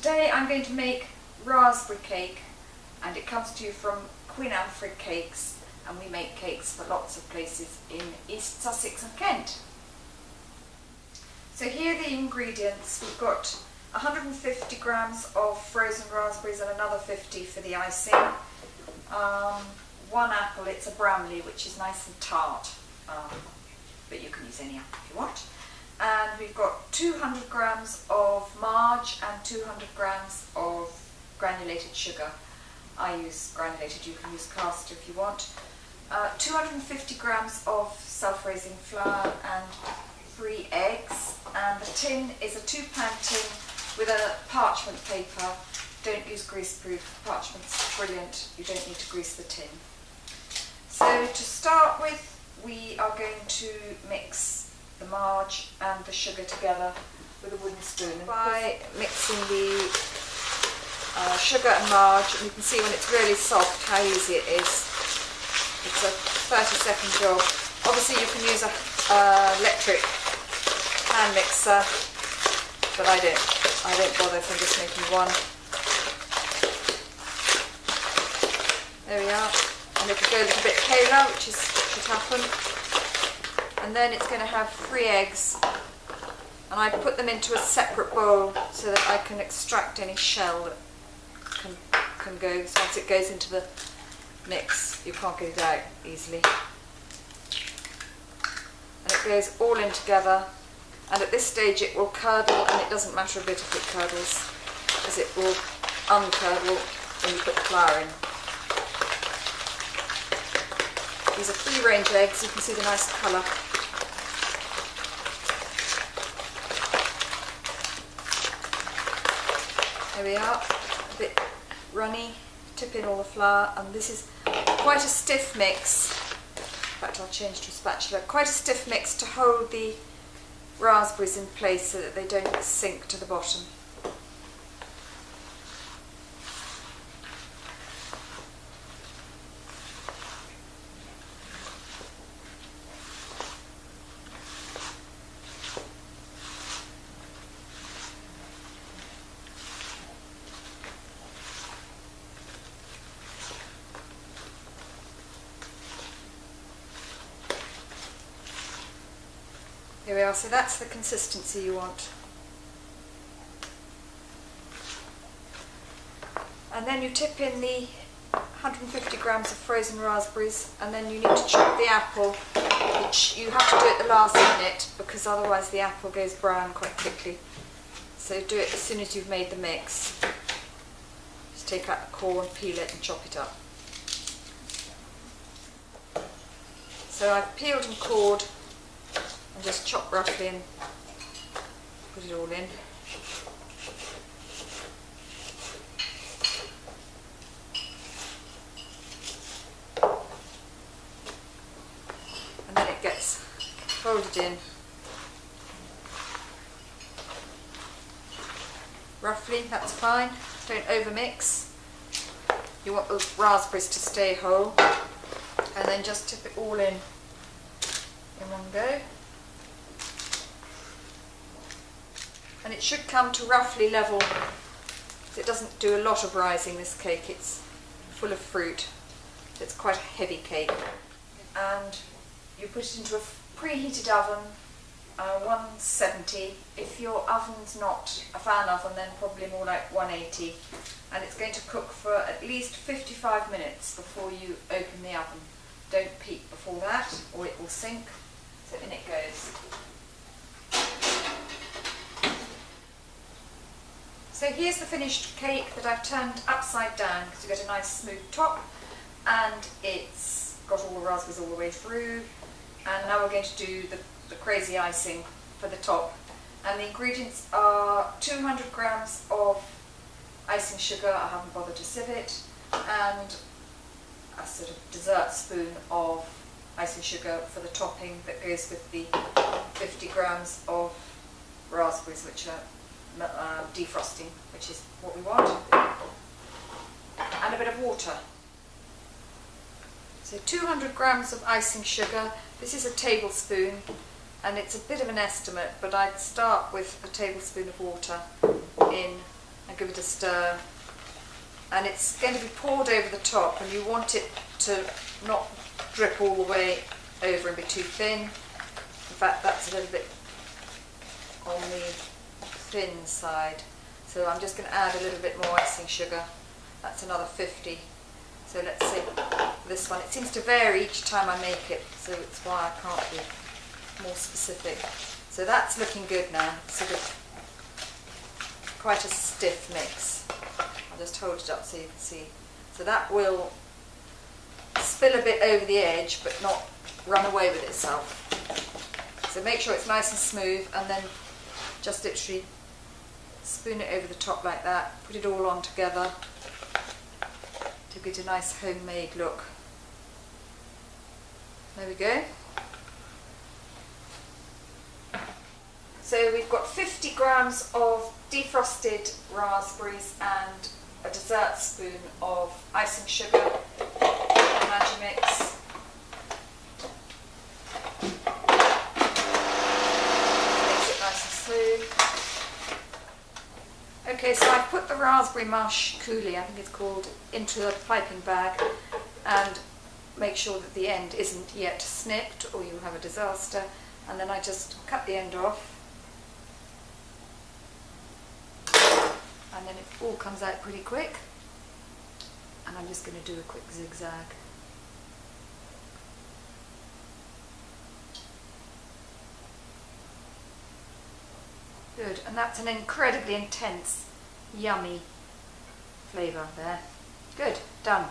Today I'm going to make raspberry cake, and it comes to you from Queen Alfred Cakes, and we make cakes for lots of places in East Sussex and Kent. So here are the ingredients. We've got 150 grams of frozen raspberries and another 50 for the icing. One apple, it's a Bramley, which is nice and tart, but you can use any apple if you want. And we've got 200 grams of marge and 200 grams of granulated sugar. I use granulated, you can use caster if you want. 250 grams of self-raising flour and 3 eggs. And the tin is a 2-pound tin with a parchment paper. Don't use greaseproof. Parchment's brilliant. You don't need to grease the tin. So to start with, we are going to mix the marge and the sugar together with a wooden spoon. By mixing the sugar and marge, and you can see when it's really soft how easy it is. It's a 30-second job. Obviously you can use a electric hand mixer, but I don't bother if I'm just making one. There we are. And it'll go a little bit paler, which should happen. And then it's going to have 3 eggs, and I put them into a separate bowl so that I can extract any shell that can go. So once it goes into the mix, you can't get it out easily. And it goes all in together, and at this stage it will curdle, and it doesn't matter a bit if it curdles, as it will uncurdle when you put the flour in. These are free-range eggs, you can see the nice colour. There we are, a bit runny, tip in all the flour, and this is quite a stiff mix. In fact, I'll change to a spatula. Quite a stiff mix to hold the raspberries in place so that they don't sink to the bottom. Here we are, so that's the consistency you want. And then you tip in the 150 grams of frozen raspberries, and then you need to chop the apple, which you have to do at the last minute because otherwise the apple goes brown quite quickly. So do it as soon as you've made the mix. Just take out the core and peel it and chop it up. So I've peeled and cored, and just chop roughly and put it all in. And then it gets folded in roughly, that's fine. Don't overmix. You want the raspberries to stay whole, and then just tip it all in one go. And it should come to roughly level. It doesn't do a lot of rising, this cake. It's full of fruit. It's quite a heavy cake. And you put it into a preheated oven, 170. If your oven's not a fan oven, then probably more like 180. And it's going to cook for at least 55 minutes before you open the oven. Don't peek before that, or it will sink. So in it goes. So here's the finished cake that I've turned upside down because you get a nice smooth top, and it's got all the raspberries all the way through. And now we're going to do the crazy icing for the top. And the ingredients are 200 grams of icing sugar, I haven't bothered to sieve it, and a sort of dessert spoon of icing sugar for the topping that goes with the 50 grams of raspberries, which are defrosting, which is what we want, and a bit of water. So 200 grams of icing sugar. This is a tablespoon, and it's a bit of an estimate, but I'd start with a tablespoon of water in and give it a stir, and it's going to be poured over the top, and you want it to not drip all the way over and be too thin. In fact, that's a little bit on the thin side, so I'm just going to add a little bit more icing sugar. That's another 50. So let's see this one. It seems to vary each time I make it, so it's why I can't be more specific. So that's looking good now. Sort of quite a stiff mix. I'll just hold it up so you can see. So that will spill a bit over the edge but not run away with itself. So make sure it's nice and smooth, and then just literally spoon it over the top like that. Put it all on together to get a nice homemade look. There we go. So we've got 50 grams of defrosted raspberries and a dessert spoon of icing sugar and Magimix. Makes it nice and smooth. Okay, so I've put the raspberry mush coulis, I think it's called, into a piping bag, and make sure that the end isn't yet snipped or you'll have a disaster. And then I just cut the end off, and then it all comes out pretty quick, and I'm just going to do a quick zigzag. Good, and that's an incredibly intense, yummy flavour there. Good, done.